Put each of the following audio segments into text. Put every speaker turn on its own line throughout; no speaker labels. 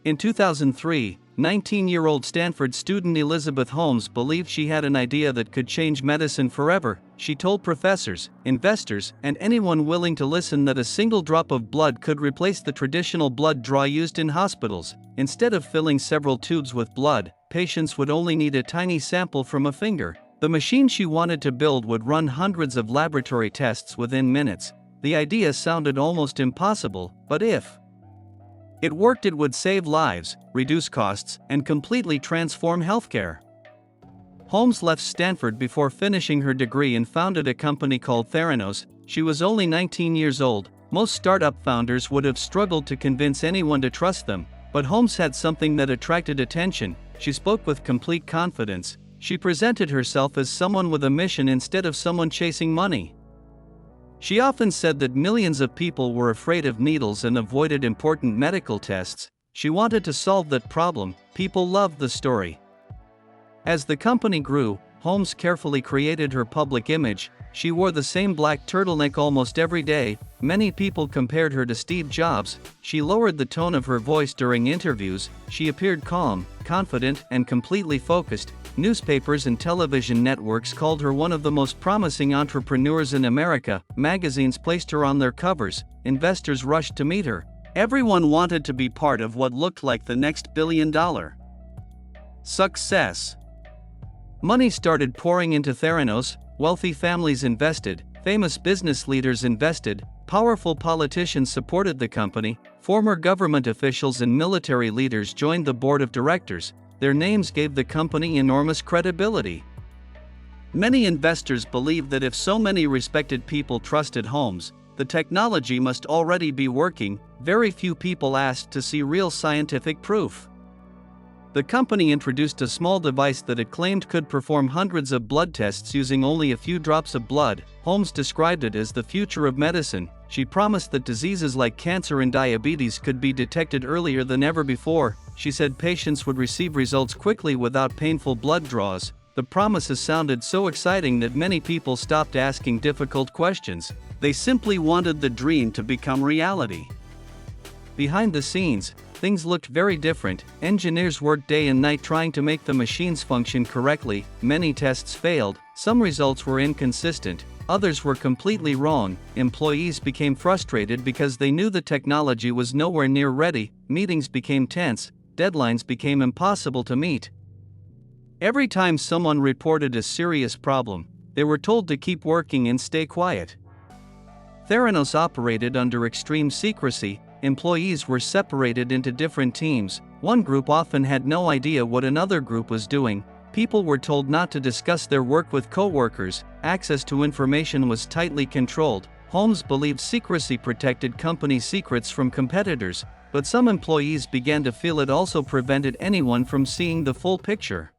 In 2003, 19-year-old Stanford student Elizabeth Holmes believed she had an idea that could change medicine forever. She told professors, investors, and anyone willing to listen that a single drop of blood could replace the traditional blood draw used in hospitals. Instead of filling several tubes with blood, patients would only need a tiny sample from a finger. The machine she wanted to build would run hundreds of laboratory tests within minutes. The idea sounded almost impossible, but if it worked, it would save lives, reduce costs, and completely transform healthcare. Holmes left Stanford before finishing her degree and founded a company called Theranos. She was only 19 years old. Most startup founders would have struggled to convince anyone to trust them, but Holmes had something that attracted attention. She spoke with complete confidence. She presented herself as someone with a mission instead of someone chasing money. She often said that millions of people were afraid of needles and avoided important medical tests. She wanted to solve that problem. People loved the story. As the company grew, Holmes carefully created her public image. She wore the same black turtleneck almost every day. Many people compared her to Steve Jobs. She lowered the tone of her voice during interviews. She appeared calm, confident, and completely focused. Newspapers and television networks called her one of the most promising entrepreneurs in America. Magazines placed her on their covers. Investors rushed to meet her. Everyone wanted to be part of what looked like the next billion-dollar success. Money started pouring into Theranos. Wealthy families invested, famous business leaders invested, powerful politicians supported the company, former government officials and military leaders joined the board of directors. Their names gave the company enormous credibility. Many investors believed that if so many respected people trusted Holmes, the technology must already be working. Very few people asked to see real scientific proof. The company introduced a small device that it claimed could perform hundreds of blood tests using only a few drops of blood. Holmes described it as the future of medicine. She promised that diseases like cancer and diabetes could be detected earlier than ever before. She said patients would receive results quickly without painful blood draws. The promises sounded so exciting that many people stopped asking difficult questions. They simply wanted the dream to become reality. Behind the scenes, things looked very different. Engineers worked day and night trying to make the machines function correctly. Many tests failed, some results were inconsistent, others were completely wrong. Employees became frustrated because they knew the technology was nowhere near ready. Meetings became tense, deadlines became impossible to meet. Every time someone reported a serious problem, they were told to keep working and stay quiet. Theranos operated under extreme secrecy. Employees were separated into different teams. One group often had no idea what another group was doing. People were told not to discuss their work with co-workers. Access to information was tightly controlled. Holmes believed secrecy protected company secrets from competitors, but some employees began to feel it also prevented anyone from seeing the full picture.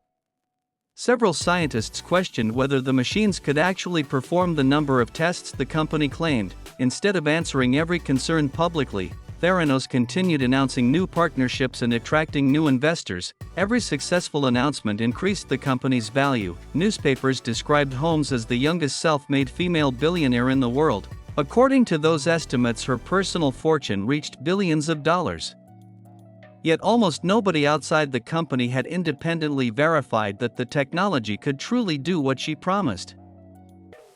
Several scientists questioned whether the machines could actually perform the number of tests the company claimed. Instead of answering every concern publicly, Theranos continued announcing new partnerships and attracting new investors. Every successful announcement increased the company's value. Newspapers described Holmes as the youngest self-made female billionaire in the world. According to those estimates, her personal fortune reached billions of dollars. Yet almost nobody outside the company had independently verified that the technology could truly do what she promised.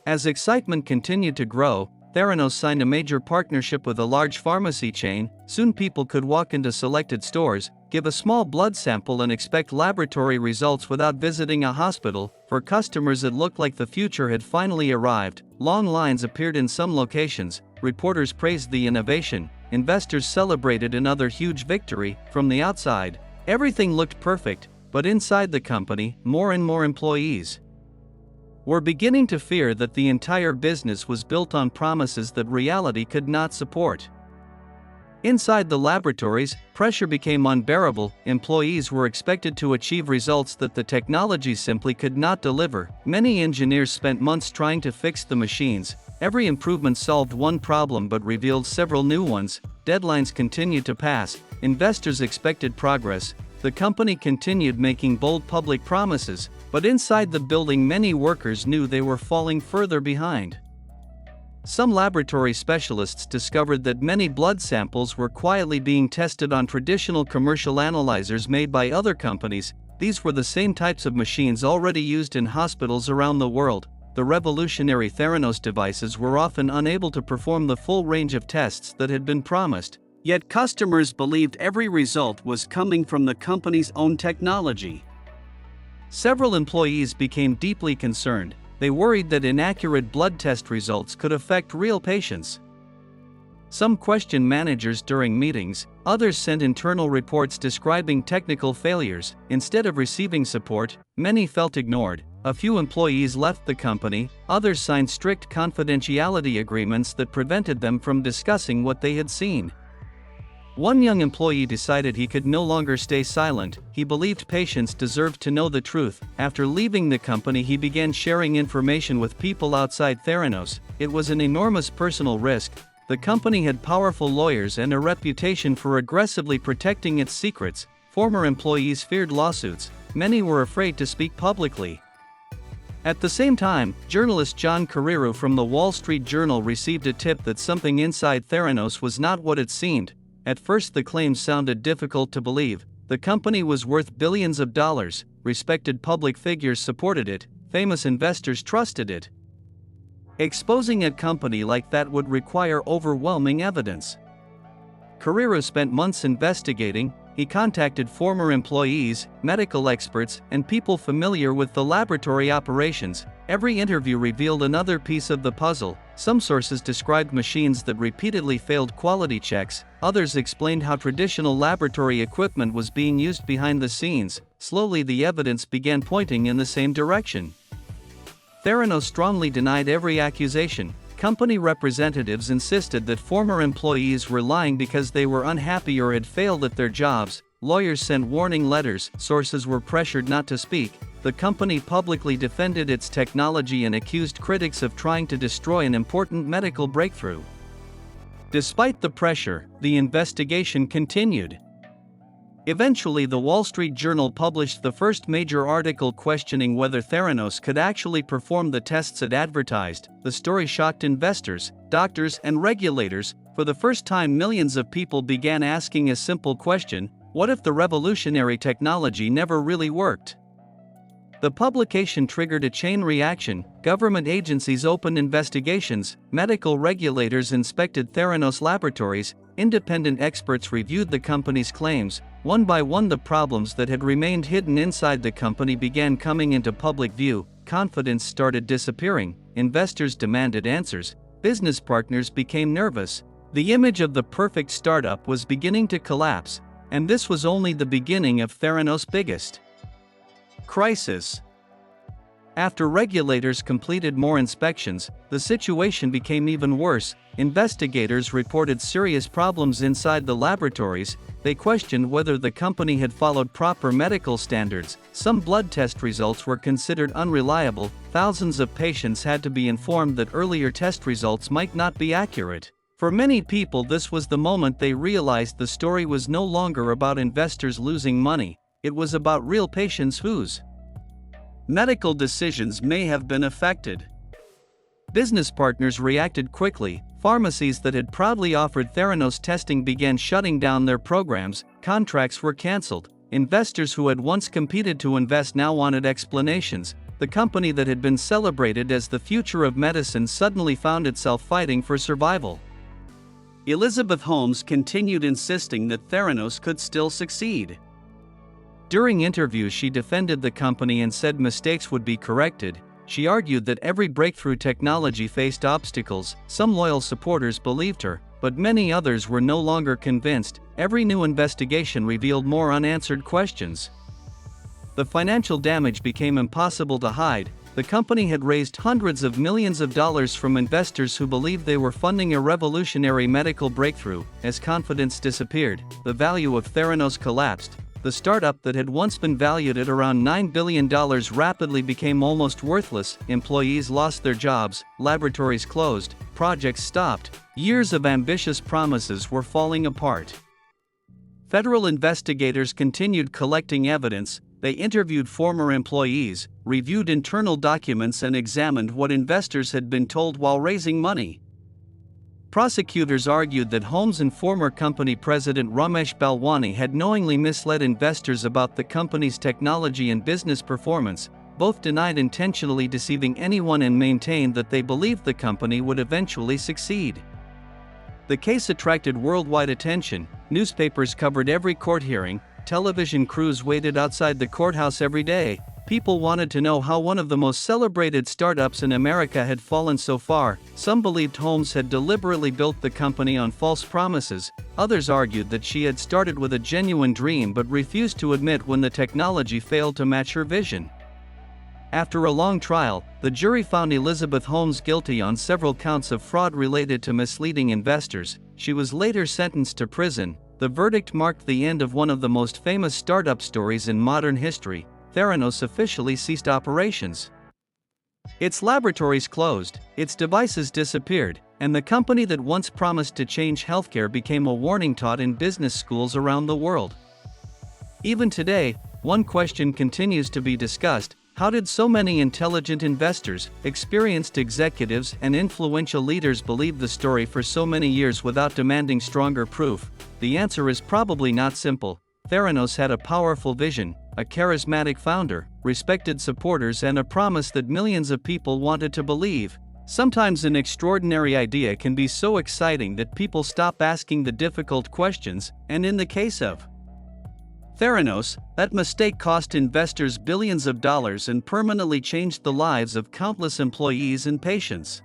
As excitement continued to grow, Theranos signed a major partnership with a large pharmacy chain. Soon people could walk into selected stores, give a small blood sample and expect laboratory results without visiting a hospital. For customers, it looked like the future had finally arrived. Long lines appeared in some locations. Reporters praised the innovation. Investors celebrated another huge victory. From the outside, everything looked perfect, but inside the company, more and more employees were beginning to fear that the entire business was built on promises that reality could not support. Inside the laboratories, pressure became unbearable. Employees were expected to achieve results that the technology simply could not deliver. Many engineers spent months trying to fix the machines. Every improvement solved one problem but revealed several new ones. Deadlines continued to pass. Investors expected progress. The company continued making bold public promises, but inside the building many workers knew they were falling further behind. Some laboratory specialists discovered that many blood samples were quietly being tested on traditional commercial analyzers made by other companies. These were the same types of machines already used in hospitals around the world. The revolutionary Theranos devices were often unable to perform the full range of tests that had been promised. Yet customers believed every result was coming from the company's own technology. Several employees became deeply concerned. They worried that inaccurate blood test results could affect real patients. Some questioned managers during meetings, others sent internal reports describing technical failures. Instead of receiving support, many felt ignored. A few employees left the company, others signed strict confidentiality agreements that prevented them from discussing what they had seen. One young employee decided he could no longer stay silent. He believed patients deserved to know the truth. After leaving the company, he began sharing information with people outside Theranos. It was an enormous personal risk. The company had powerful lawyers and a reputation for aggressively protecting its secrets. Former employees feared lawsuits. Many were afraid to speak publicly. At the same time, journalist John Carreiro from the Wall Street Journal received a tip that something inside Theranos was not what it seemed. At first, the claims sounded difficult to believe. The company was worth billions of dollars, respected public figures supported it, famous investors trusted it. Exposing a company like that would require overwhelming evidence. Carreiro spent months investigating. He contacted former employees, medical experts, and people familiar with the laboratory operations. Every interview revealed another piece of the puzzle. Some sources described machines that repeatedly failed quality checks, others explained how traditional laboratory equipment was being used behind the scenes. Slowly, the evidence began pointing in the same direction. Theranos strongly denied every accusation. Company representatives insisted that former employees were lying because they were unhappy or had failed at their jobs. Lawyers sent warning letters, sources were pressured not to speak. The company publicly defended its technology and accused critics of trying to destroy an important medical breakthrough. Despite the pressure, the investigation continued. Eventually, the Wall Street Journal published the first major article questioning whether Theranos could actually perform the tests it advertised. The story shocked investors, doctors, and regulators. For the first time, millions of people began asking a simple question: what if the revolutionary technology never really worked? The publication triggered a chain reaction. Government agencies opened investigations, medical regulators inspected Theranos laboratories, independent experts reviewed the company's claims. One by one, the problems that had remained hidden inside the company began coming into public view. Confidence started disappearing, investors demanded answers, business partners became nervous. The image of the perfect startup was beginning to collapse, and this was only the beginning of Theranos' biggest crisis. After regulators completed more inspections, the situation became even worse. Investigators reported serious problems inside the laboratories. They questioned whether the company had followed proper medical standards. Some blood test results were considered unreliable. Thousands of patients had to be informed that earlier test results might not be accurate. For many people, this was the moment they realized the story was no longer about investors losing money. It was about real patients whose medical decisions may have been affected. Business partners reacted quickly. Pharmacies that had proudly offered Theranos testing began shutting down their programs. Contracts were canceled. Investors who had once competed to invest now wanted explanations. The company that had been celebrated as the future of medicine suddenly found itself fighting for survival. Elizabeth Holmes continued insisting that Theranos could still succeed. During interviews, she defended the company and said mistakes would be corrected. She argued that every breakthrough technology faced obstacles. Some loyal supporters believed her, but many others were no longer convinced. Every new investigation revealed more unanswered questions. The financial damage became impossible to hide. The company had raised hundreds of millions of dollars from investors who believed they were funding a revolutionary medical breakthrough. As confidence disappeared, the value of Theranos collapsed. The startup that had once been valued at around $9 billion rapidly became almost worthless. Employees lost their jobs, laboratories closed, projects stopped. Years of ambitious promises were falling apart. Federal investigators continued collecting evidence. They interviewed former employees, reviewed internal documents, and examined what investors had been told while raising money. Prosecutors argued that Holmes and former company president Ramesh Balwani had knowingly misled investors about the company's technology and business performance. Both denied intentionally deceiving anyone and maintained that they believed the company would eventually succeed. The case attracted worldwide attention. Newspapers covered every court hearing, television crews waited outside the courthouse every day. People wanted to know how one of the most celebrated startups in America had fallen so far. Some believed Holmes had deliberately built the company on false promises. Others argued that she had started with a genuine dream but refused to admit when the technology failed to match her vision. After a long trial, the jury found Elizabeth Holmes guilty on several counts of fraud related to misleading investors. She was later sentenced to prison. The verdict marked the end of one of the most famous startup stories in modern history. Theranos officially ceased operations. Its laboratories closed, its devices disappeared, and the company that once promised to change healthcare became a warning taught in business schools around the world. Even today, one question continues to be discussed: how did so many intelligent investors, experienced executives, and influential leaders believe the story for so many years without demanding stronger proof? The answer is probably not simple. Theranos had a powerful vision, a charismatic founder, respected supporters, and a promise that millions of people wanted to believe. Sometimes an extraordinary idea can be so exciting that people stop asking the difficult questions, and in the case of Theranos, that mistake cost investors billions of dollars and permanently changed the lives of countless employees and patients.